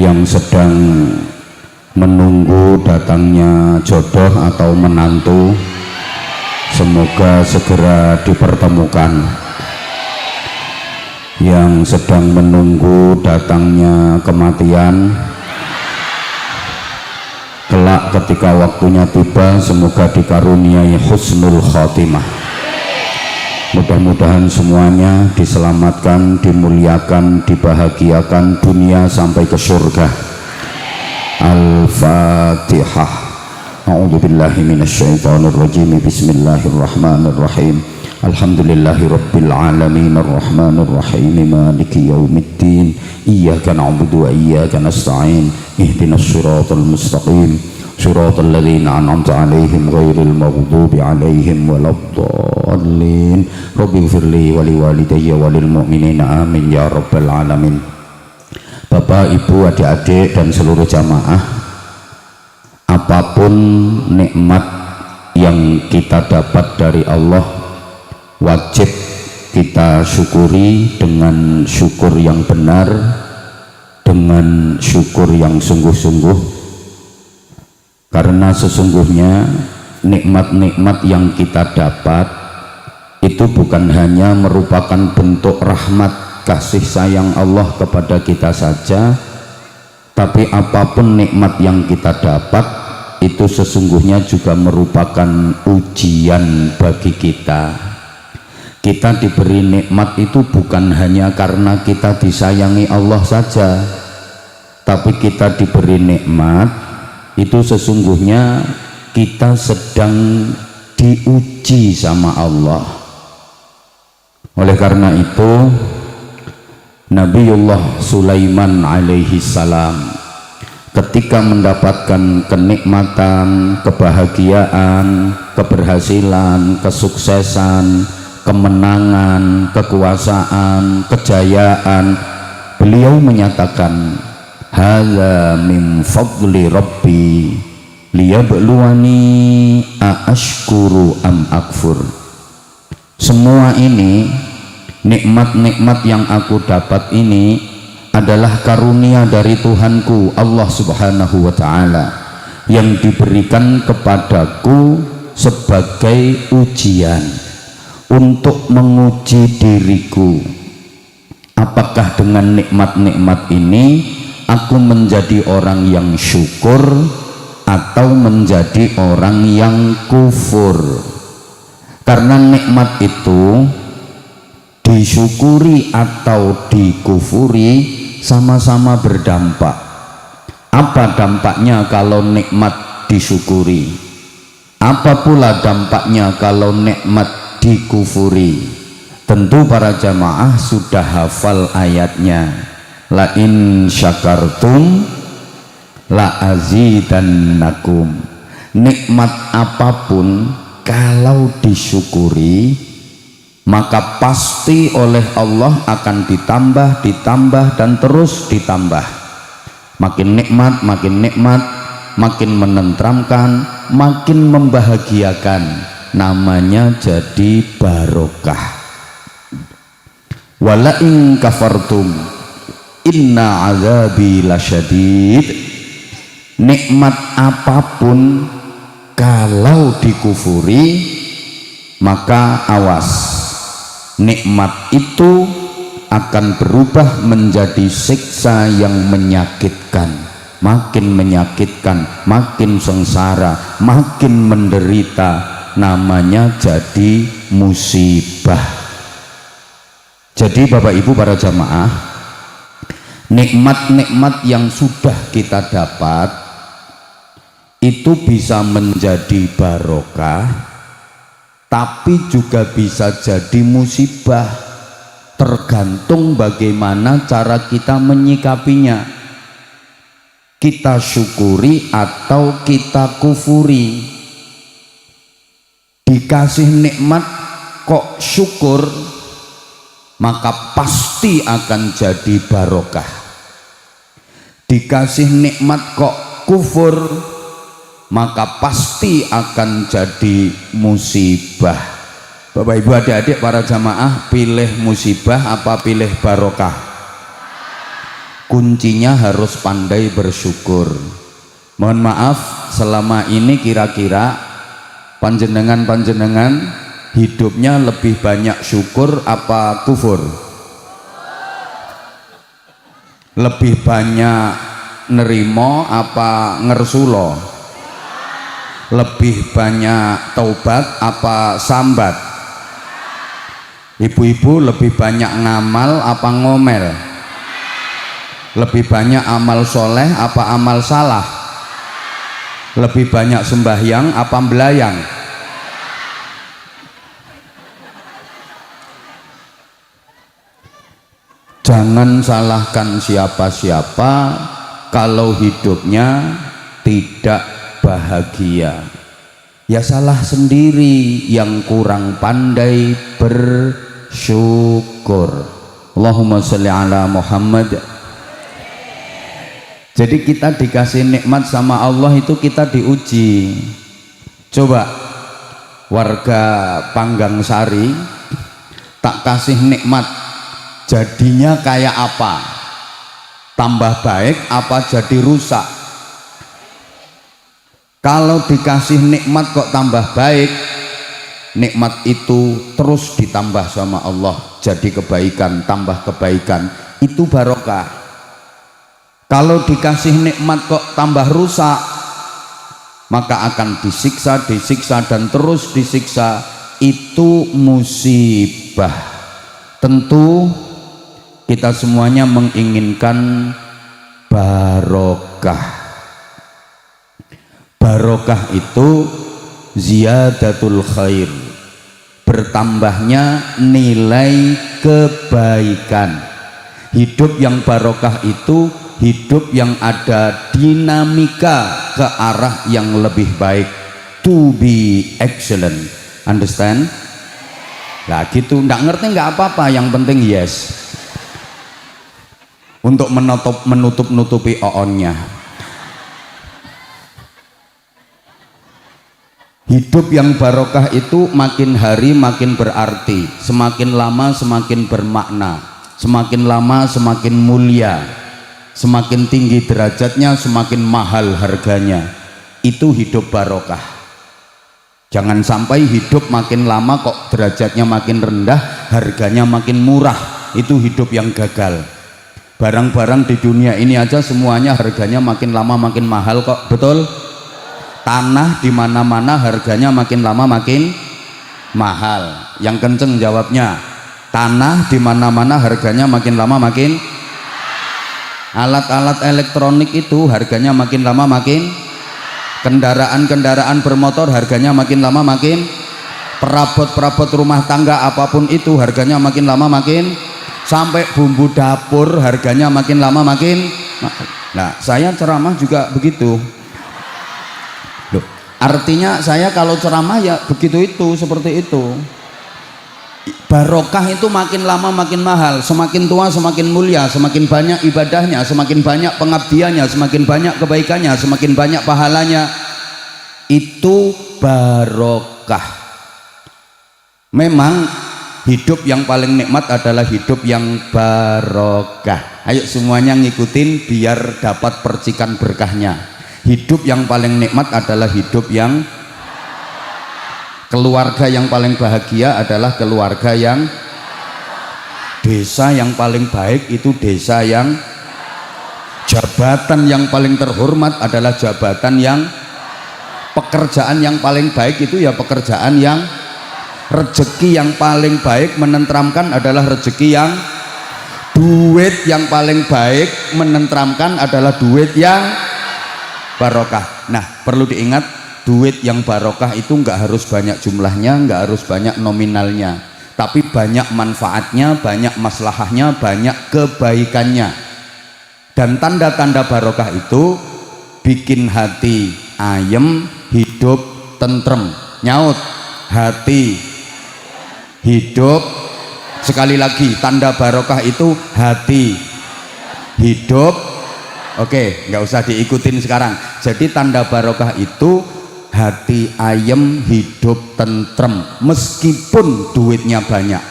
yang sedang menunggu datangnya jodoh atau menantu, semoga segera dipertemukan. Yang sedang menunggu datangnya kematian, kelak ketika waktunya tiba semoga dikaruniai husnul khotimah. Mudah-mudahan semuanya diselamatkan, dimuliakan, dibahagiakan dunia sampai ke surga. Al-Fatihah. A'udzubillahi minasyaitonirrajim. Bismillahirrahmanirrahim. Alhamdulillahi rabbil alamin arrahmanir rahim maliki yaumiddin iyyaka na'budu wa iyyaka nasta'in ihdinas siratal mustaqim siratal ladzina an'amta 'alaihim ghairil maghdubi 'alaihim waladdallin rabbighfirli wa liwalidayya walil mu'minina amin ya rabbal alamin. Bapak, Ibu, adik-adik dan seluruh jamaah, apapun nikmat yang kita dapat dari Allah wajib kita syukuri dengan syukur yang benar, dengan syukur yang sungguh-sungguh, karena sesungguhnya nikmat-nikmat yang kita dapat itu bukan hanya merupakan bentuk rahmat kasih sayang Allah kepada kita saja, tapi apapun nikmat yang kita dapat itu sesungguhnya juga merupakan ujian bagi kita. Kita diberi nikmat itu bukan hanya karena kita disayangi Allah saja, tapi kita diberi nikmat itu sesungguhnya kita sedang diuji sama Allah. Oleh karena itu Nabiullah Sulaiman alaihi salam ketika mendapatkan kenikmatan, kebahagiaan, keberhasilan, kesuksesan, kemenangan, kekuasaan, kejayaan, beliau menyatakan, hadza min fadli rabbi liyabluwani aashkuru am akfur. Semua ini, nikmat-nikmat yang aku dapat ini adalah karunia dari Tuhanku Allah Subhanahu wa ta'ala yang diberikan kepadaku sebagai ujian untuk menguji diriku, apakah dengan nikmat-nikmat ini aku menjadi orang yang syukur atau menjadi orang yang kufur. Karena nikmat itu disyukuri atau dikufuri sama-sama berdampak. Apa dampaknya kalau nikmat disyukuri? Apa pula dampaknya kalau nikmat dikufuri? Tentu para jamaah sudah hafal ayatnya, la in syakartum la azidannakum. Nikmat apapun kalau disyukuri maka pasti oleh Allah akan ditambah dan terus ditambah. Makin nikmat, makin menenteramkan, makin membahagiakan, namanya jadi barokah. Wala in kafartum inna azabi lasyadid. Nikmat apapun kalau dikufuri maka awas, nikmat itu akan berubah menjadi siksa yang menyakitkan, makin sengsara, makin menderita, namanya jadi musibah. Jadi Bapak Ibu para jamaah, nikmat-nikmat yang sudah kita dapat itu bisa menjadi barokah, tapi juga bisa jadi musibah, tergantung bagaimana cara kita menyikapinya. Kita syukuri atau kita kufuri. Dikasih nikmat kok syukur, maka pasti akan jadi barokah. Dikasih nikmat kok kufur, maka pasti akan jadi musibah. Bapak Ibu adik-adik para jamaah, pilih musibah apa pilih barokah? kuncinya harus pandai bersyukur. Mohon maaf, selama ini kira-kira panjenengan hidupnya lebih banyak syukur apa kufur? Lebih banyak nerimo apa ngersulo? Lebih banyak taubat apa sambat? Ibu-ibu lebih banyak ngamal apa ngomel? Lebih banyak amal soleh apa amal salah? Lebih banyak sembahyang apa belayang? Jangan salahkan siapa-siapa kalau hidupnya tidak bahagia. Ya salah sendiri yang kurang pandai bersyukur. Allahumma sholli ala Muhammad. Jadi kita dikasih nikmat sama Allah itu kita diuji. Coba warga Panggang Sari tak kasih nikmat, jadinya kayak apa? Tambah baik apa jadi rusak? Kalau dikasih nikmat kok tambah baik, nikmat itu terus ditambah sama Allah jadi kebaikan, tambah kebaikan, itu barokah. Kalau dikasih nikmat kok tambah rusak, maka akan disiksa dan terus disiksa, itu musibah. Tentu kita semuanya menginginkan barokah. Barokah itu ziyadatul khair, bertambahnya nilai kebaikan. Hidup yang barokah itu hidup yang ada dinamika ke arah yang lebih baik, to be excellent. Understand? Nah gitu, nggak ngerti nggak apa-apa, yang penting yes, untuk menutup-nutupi oonnya. Hidup yang barokah itu makin hari makin berarti, semakin lama semakin bermakna, semakin lama semakin mulia, semakin tinggi derajatnya semakin mahal harganya. Itu hidup barokah. Jangan sampai hidup makin lama kok derajatnya makin rendah, harganya makin murah. Itu hidup yang gagal. Barang-barang di dunia ini aja semuanya harganya makin lama makin mahal kok, betul? Tanah di mana-mana harganya makin lama makin mahal. Yang kenceng jawabnya. Tanah di mana-mana harganya makin lama makin. Alat-alat elektronik itu harganya makin lama makin. Kendaraan-kendaraan bermotor harganya makin lama makin. Perabot-perabot rumah tangga apapun itu harganya makin lama makin. Sampai bumbu dapur harganya makin lama makin. Nah, saya ceramah juga begitu. Loh, artinya saya kalau ceramah ya begitu, itu seperti itu. Barokah itu makin lama makin mahal, semakin tua semakin mulia, semakin banyak ibadahnya, semakin banyak pengabdiannya, semakin banyak kebaikannya, semakin banyak pahalanya. Itu barokah. Memang hidup yang paling nikmat adalah hidup yang barokah. Ayo semuanya ngikutin biar dapat percikan berkahnya. Hidup yang paling nikmat adalah hidup yang, keluarga yang paling bahagia adalah keluarga yang, desa yang paling baik itu desa yang, jabatan yang paling terhormat adalah jabatan yang, pekerjaan yang paling baik itu ya pekerjaan yang, rezeki yang paling baik menenteramkan adalah rezeki yang, duit yang paling baik menenteramkan adalah duit yang barokah. Nah, perlu diingat, duit yang barokah itu nggak harus banyak jumlahnya, nggak harus banyak nominalnya, tapi banyak manfaatnya, banyak maslahahnya, banyak kebaikannya. Dan tanda-tanda barokah itu bikin hati ayem, hidup tentrem. Nyaut, hati hidup. Sekali lagi, tanda barokah itu hati hidup. Oke, nggak usah diikutin sekarang. Jadi tanda barokah itu hati ayem, hidup tentrem, meskipun duitnya banyak.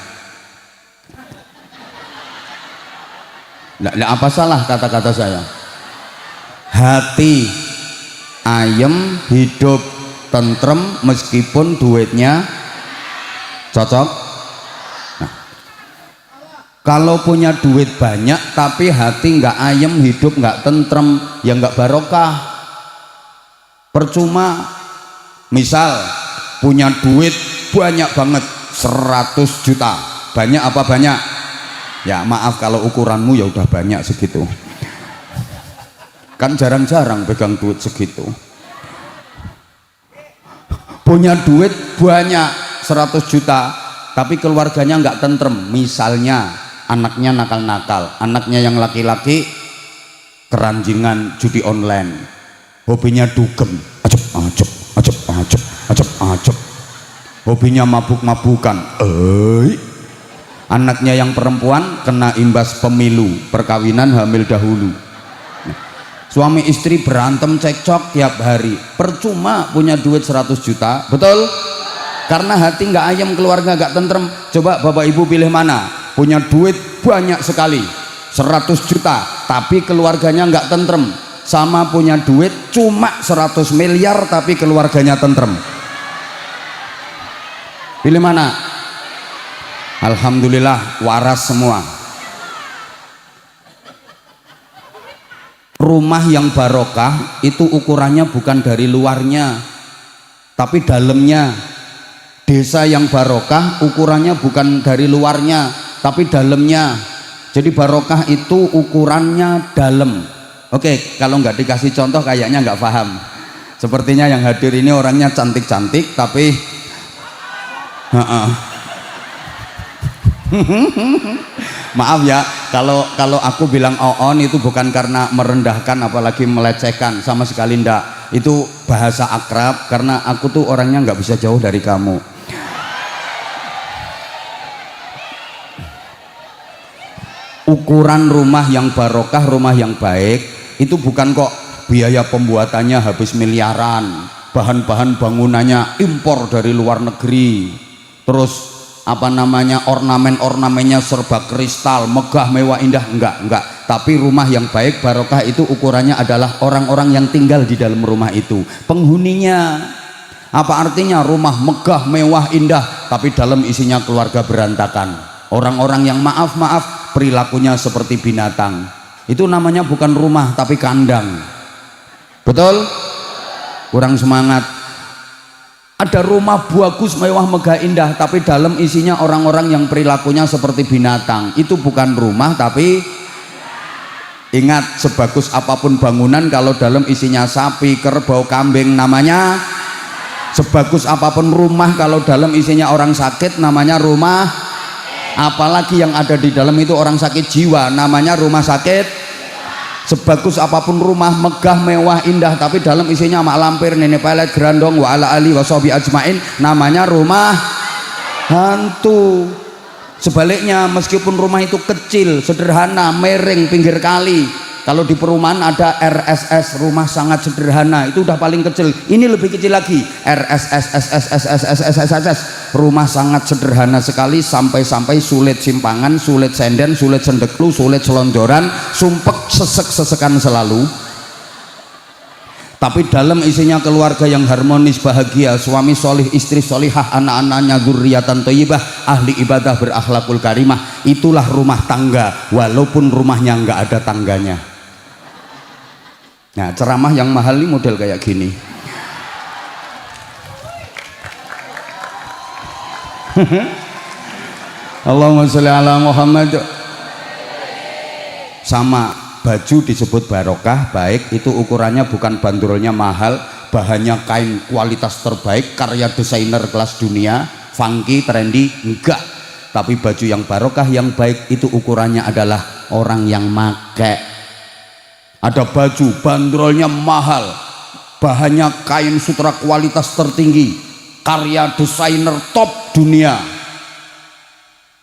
Lah apa salah kata-kata saya? Hati ayem, hidup tentrem meskipun duitnya cocok. Nah, kalau punya duit banyak tapi hati nggak ayem, hidup nggak tentrem, ya nggak barokah. Percuma. Misal punya duit banyak banget 100 juta, banyak apa banyak? Ya maaf kalau ukuranmu ya udah banyak segitu, kan jarang-jarang pegang duit segitu. Punya duit banyak 100 juta tapi keluarganya nggak tentrem. Misalnya anaknya nakal-nakal, anaknya yang laki-laki keranjingan judi online, hobinya dugem, acep, hobinya mabuk-mabukan. Anaknya yang perempuan kena imbas pemilu, perkawinan hamil dahulu. Suami istri berantem cekcok tiap hari, percuma punya duit 100 juta, betul? Karena hati nggak ayam, keluarga nggak tentrem. Coba bapak ibu pilih mana? Punya duit banyak sekali 100 juta tapi keluarganya nggak tentrem, sama punya duit cuma 100 miliar tapi keluarganya tentrem. Pilih mana? Alhamdulillah waras semua. Rumah yang barokah itu ukurannya bukan dari luarnya tapi dalamnya. Desa yang barokah ukurannya bukan dari luarnya tapi dalamnya. Jadi barokah itu ukurannya dalam. Oke, kalau nggak dikasih contoh kayaknya nggak paham. Sepertinya yang hadir ini orangnya cantik-cantik tapi maaf ya kalau aku bilang on itu bukan karena merendahkan apalagi melecehkan, sama sekali ndak. Itu bahasa akrab karena aku tuh orangnya nggak bisa jauh dari kamu. Ukuran rumah yang barokah, rumah yang baik itu bukan kok biaya pembuatannya habis miliaran, bahan-bahan bangunannya impor dari luar negeri, terus apa namanya ornamen-ornamennya serba kristal, megah, mewah, indah. Enggak. Tapi rumah yang baik barokah itu ukurannya adalah orang-orang yang tinggal di dalam rumah itu, penghuninya. Apa artinya rumah megah, mewah, indah tapi dalam isinya keluarga berantakan, orang-orang yang maaf perilakunya seperti binatang? Itu namanya bukan rumah tapi kandang. Betul? Kurang semangat. Ada rumah bagus, mewah, megah, indah tapi dalam isinya orang-orang yang perilakunya seperti binatang. Itu bukan rumah tapi ingat, sebagus apapun bangunan kalau dalam isinya sapi, kerbau, kambing namanya. Sebagus apapun rumah kalau dalam isinya orang sakit namanya rumah. Apalagi yang ada di dalam itu orang sakit jiwa namanya rumah sakit. Sebagus apapun rumah, megah, mewah, indah tapi dalam isinya mak lampir, nenek pelet, gerandong, wa ala ali wa sahbi ajmain namanya rumah hantu. Sebaliknya, meskipun rumah itu kecil, sederhana, miring, pinggir kali, kalau di perumahan ada RSS, rumah sangat sederhana, itu udah paling kecil. Ini lebih kecil lagi, RSS, rumah sangat sederhana sekali, sampai-sampai sulit simpangan, sulit senden, sulit sendeklu, sulit selonjoran, sumpek, sesek-sesekan selalu. Tapi dalam isinya keluarga yang harmonis, bahagia, suami solih, istri solihah, anak-anaknya dzurriatan thayyibah, ahli ibadah, berakhlakul karimah. Itulah rumah tangga, walaupun rumahnya nggak ada tangganya. Nah, ceramah yang mahal ini model kayak gini. Allahumma sholli ala Muhammad. Sama baju disebut barokah, baik, itu ukurannya bukan bandrolnya mahal, bahannya kain kualitas terbaik, karya desainer kelas dunia, funky, trendy, enggak. Tapi baju yang barokah, yang baik itu ukurannya adalah orang yang make. Ada baju bandrolnya mahal, bahannya kain sutra kualitas tertinggi, karya desainer top dunia,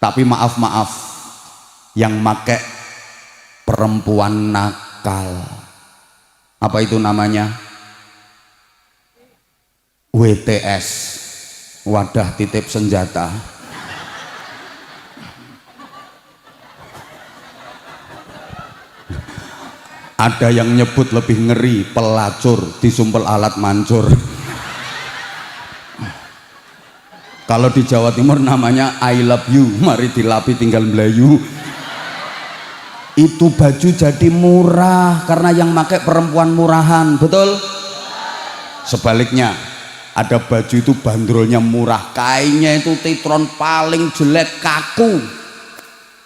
tapi maaf yang make perempuan nakal. Apa itu namanya? WTS, wadah titip senjata. Ada yang nyebut lebih ngeri, pelacur disumpel alat mancur. Kalau di Jawa Timur namanya I love you, mari dilapi tinggal melayu. Itu baju jadi murah karena yang pakai perempuan murahan, betul? Sebaliknya ada baju itu bandrolnya murah, kainnya itu titron paling jelek, kaku,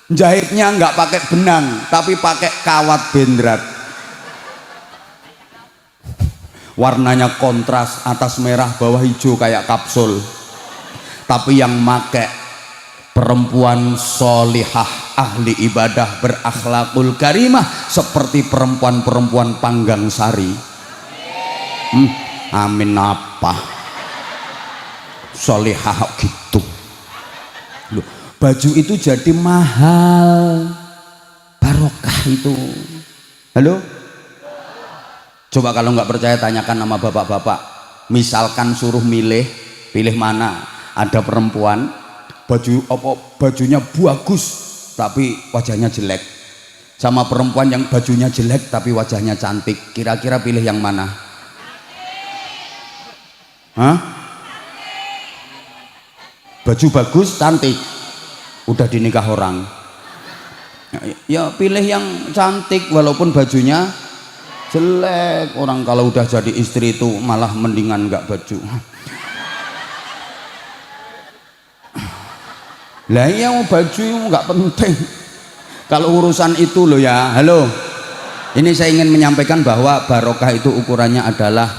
jahitnya nggak pakai benang tapi pakai kawat bendrat, warnanya kontras, atas merah bawah hijau kayak kapsul, tapi yang make perempuan solihah, ahli ibadah, berakhlakul karimah, seperti perempuan-perempuan Panggang Sari. Amin apa? Solihah gitu. Loh, baju itu jadi mahal, barokah itu. Halo? Coba kalau nggak percaya tanyakan sama bapak-bapak. Misalkan suruh milih, pilih mana? Ada perempuan bajunya bagus tapi wajahnya jelek, sama perempuan yang bajunya jelek tapi wajahnya cantik. Kira-kira pilih yang mana? Hah? Baju bagus cantik udah dinikah orang, ya pilih yang cantik walaupun bajunya jelek. Orang kalau udah jadi istri itu malah mendingan nggak baju. Lah iya, baju nggak penting kalau urusan itu loh ya. Halo, ini saya ingin menyampaikan bahwa barokah itu ukurannya adalah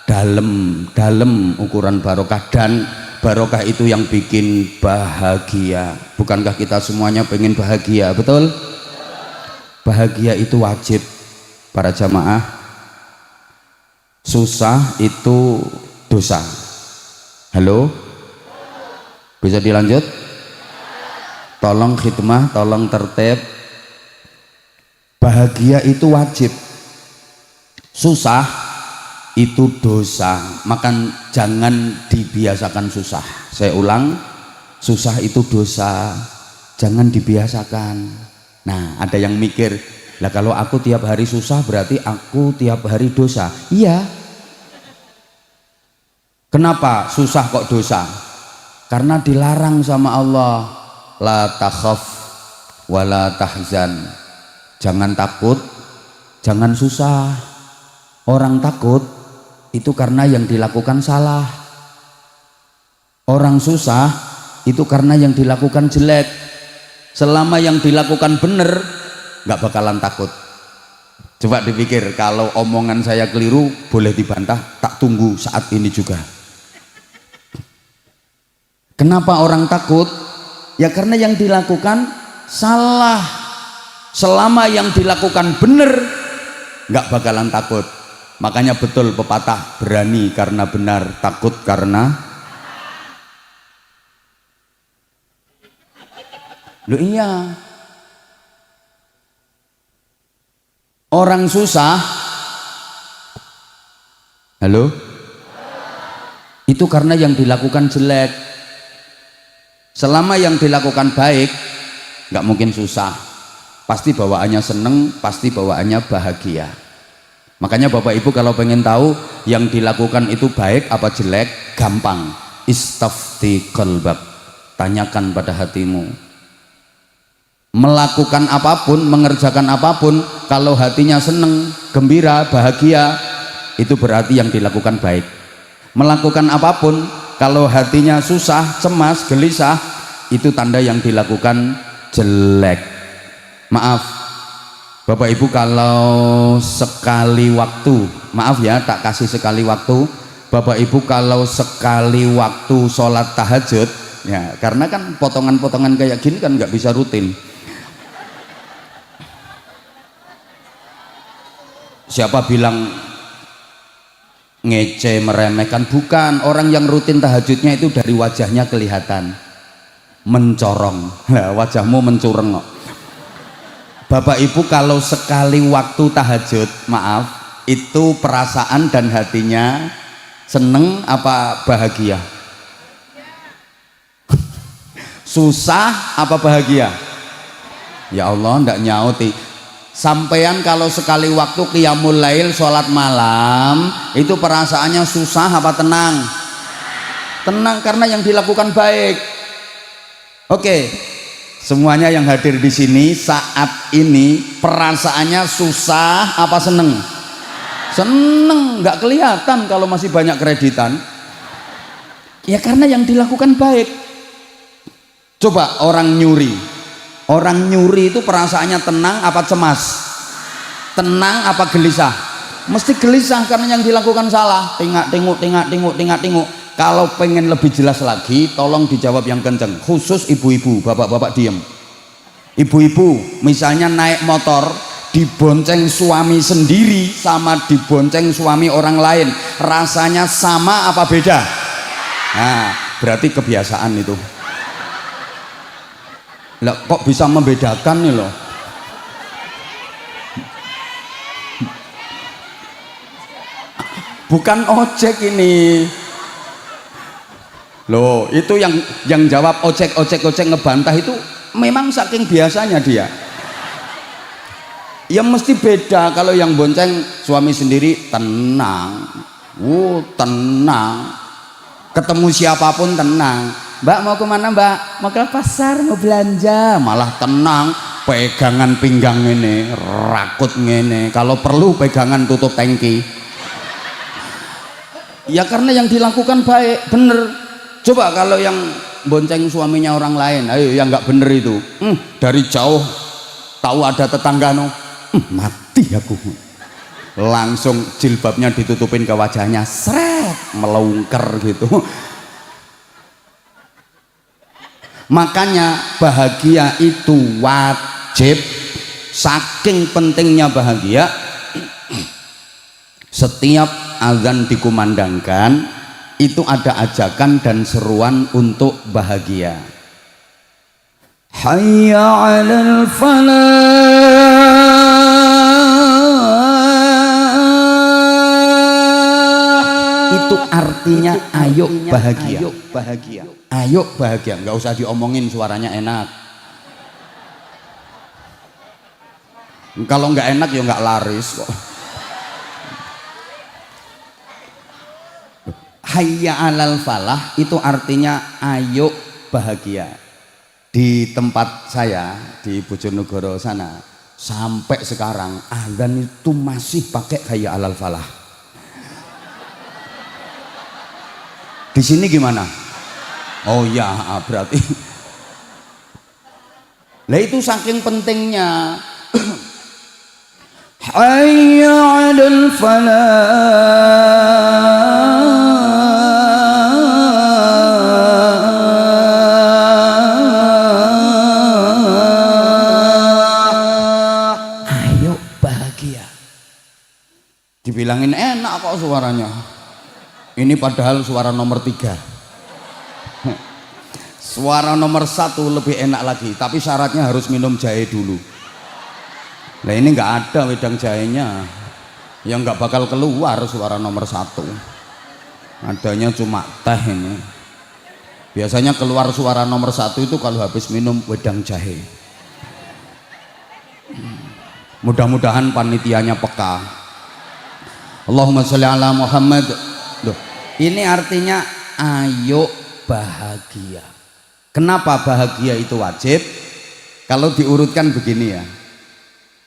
dalam ukuran barokah, dan barokah itu yang bikin bahagia. Bukankah kita semuanya pengen bahagia, betul? Bahagia itu wajib para jamaah. Susah itu dosa. Halo, bisa dilanjut? Tolong khidmah, tolong tertib. Bahagia itu wajib, susah itu dosa. Maka jangan dibiasakan susah. Saya ulang, susah itu dosa, jangan dibiasakan. Nah, ada yang mikir, lah kalau aku tiap hari susah berarti aku tiap hari dosa. Iya. Kenapa susah kok dosa? Karena dilarang sama Allah. La takhaf wa la tahzan. Jangan takut, jangan susah. Orang takut itu karena yang dilakukan salah. Orang susah itu karena yang dilakukan jelek. Selama yang dilakukan benar, nggak bakalan takut. Coba dipikir, kalau omongan saya keliru boleh dibantah, tak tunggu saat ini juga. Kenapa orang takut? Ya karena yang dilakukan salah. Selama yang dilakukan benar, nggak bakalan takut. Makanya betul pepatah, berani karena benar, takut karena. Loh iya, orang susah, halo, itu karena yang dilakukan jelek. Selama yang dilakukan baik, nggak mungkin susah. Pasti bawaannya seneng, pasti bawaannya bahagia. Makanya Bapak Ibu kalau pengen tahu yang dilakukan itu baik apa jelek, gampang. Istafti qalbak, tanyakan pada hatimu. Melakukan apapun, mengerjakan apapun, kalau hatinya seneng, gembira, bahagia, itu berarti yang dilakukan baik. Melakukan apapun, kalau hatinya susah, cemas, gelisah, itu tanda yang dilakukan jelek. Maaf Bapak Ibu, kalau sekali waktu, maaf ya tak kasih sekali waktu, Bapak Ibu kalau sekali waktu sholat tahajud, ya karena kan potongan-potongan kayak gini kan nggak bisa rutin. Siapa bilang ngece, meremehkan? Bukan. Orang yang rutin tahajudnya itu dari wajahnya kelihatan mencorong. Nah, wajahmu mencureng kok. Bapak Ibu kalau sekali waktu tahajud, maaf, itu perasaan dan hatinya seneng apa bahagia? Susah apa bahagia? Ya Allah, ndak nyauti. Sampean kalau sekali waktu qiyamul lail sholat malam itu perasaannya susah apa tenang? Tenang, karena yang dilakukan baik. Oke, semuanya yang hadir di sini saat ini perasaannya susah apa seneng? Seneng, nggak kelihatan kalau masih banyak kreditan. Ya karena yang dilakukan baik. Coba orang nyuri itu perasaannya tenang apa cemas? Tenang apa gelisah? Mesti gelisah karena yang dilakukan salah. Tengok. Kalau pengen lebih jelas lagi, tolong dijawab yang kenceng. Khusus ibu-ibu, bapak-bapak diem. Ibu-ibu, misalnya naik motor, dibonceng suami sendiri sama dibonceng suami orang lain, rasanya sama apa beda? Nah, berarti kebiasaan itu. Lah, kok bisa membedakan nih loh? Bukan ojek ini. Loh, itu yang jawab ojek ngebantah itu memang saking biasanya dia. Ya mesti beda. Kalau yang bonceng suami sendiri tenang. Tenang. Ketemu siapapun tenang. Mbak mau kemana mbak? Mau ke pasar, mau belanja. Malah tenang, pegangan pinggang ini, rakut ngene. Kalau perlu pegangan tutup tangki. Ya karena yang dilakukan baik, bener. Coba kalau yang bonceng suaminya orang lain, ayo yang nggak bener itu, dari jauh tahu ada tetangga no, mati aku. Langsung jilbabnya ditutupin ke wajahnya, seret, melungker gitu. Makanya bahagia itu wajib. Saking pentingnya bahagia, setiap azan dikumandangkan itu ada ajakan dan seruan untuk bahagia. Hayya 'alal falah. Itu artinya ayo bahagia. Ayo bahagia, nggak usah diomongin, suaranya enak. Kalau nggak enak ya nggak laris kok. Hayya 'alal falah itu artinya ayo bahagia. Di tempat saya di Bojonegoro sana sampai sekarang azan itu masih pakai hayya 'alal falah. Di sini gimana? Oh ya, berarti lah itu saking pentingnya. Hayya 'alal falah. Dibilangin enak kok suaranya. Ini padahal suara nomor 3. Suara nomor 1 lebih enak lagi, tapi syaratnya harus minum jahe dulu. Nah ini nggak ada wedang jahenya, yang nggak bakal keluar suara nomor 1. Adanya cuma teh ini. Biasanya keluar suara nomor 1 itu kalau habis minum wedang jahe. Mudah-mudahan panitianya peka. Allahumma sholli ala Muhammad. Loh, ini artinya ayo bahagia. Kenapa bahagia itu wajib? Kalau diurutkan begini ya,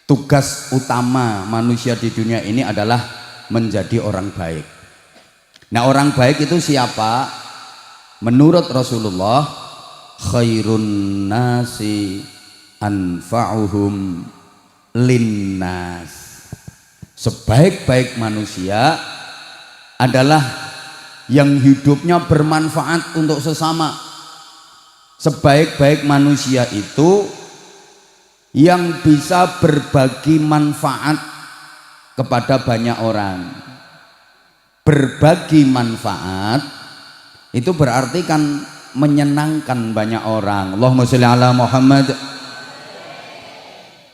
tugas utama manusia di dunia ini adalah menjadi orang baik. Nah orang baik itu siapa? Menurut Rasulullah, khairun nasi anfa'uhum linnas. Sebaik-baik manusia adalah yang hidupnya bermanfaat untuk sesama. Sebaik-baik manusia itu yang bisa berbagi manfaat kepada banyak orang. Berbagi manfaat itu berarti kan menyenangkan banyak orang. Allahumma sholli ala Muhammad.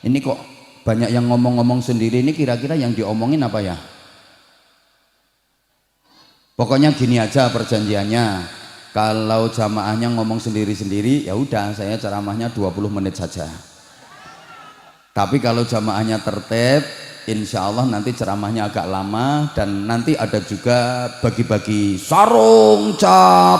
Ini kok banyak yang ngomong-ngomong sendiri, ini kira-kira yang diomongin apa ya? Pokoknya gini aja perjanjiannya, kalau jamaahnya ngomong sendiri-sendiri ya udah saya ceramahnya 20 menit saja. Tapi kalau jamaahnya tertib, insya Allah nanti ceramahnya agak lama dan nanti ada juga bagi-bagi sarung cap.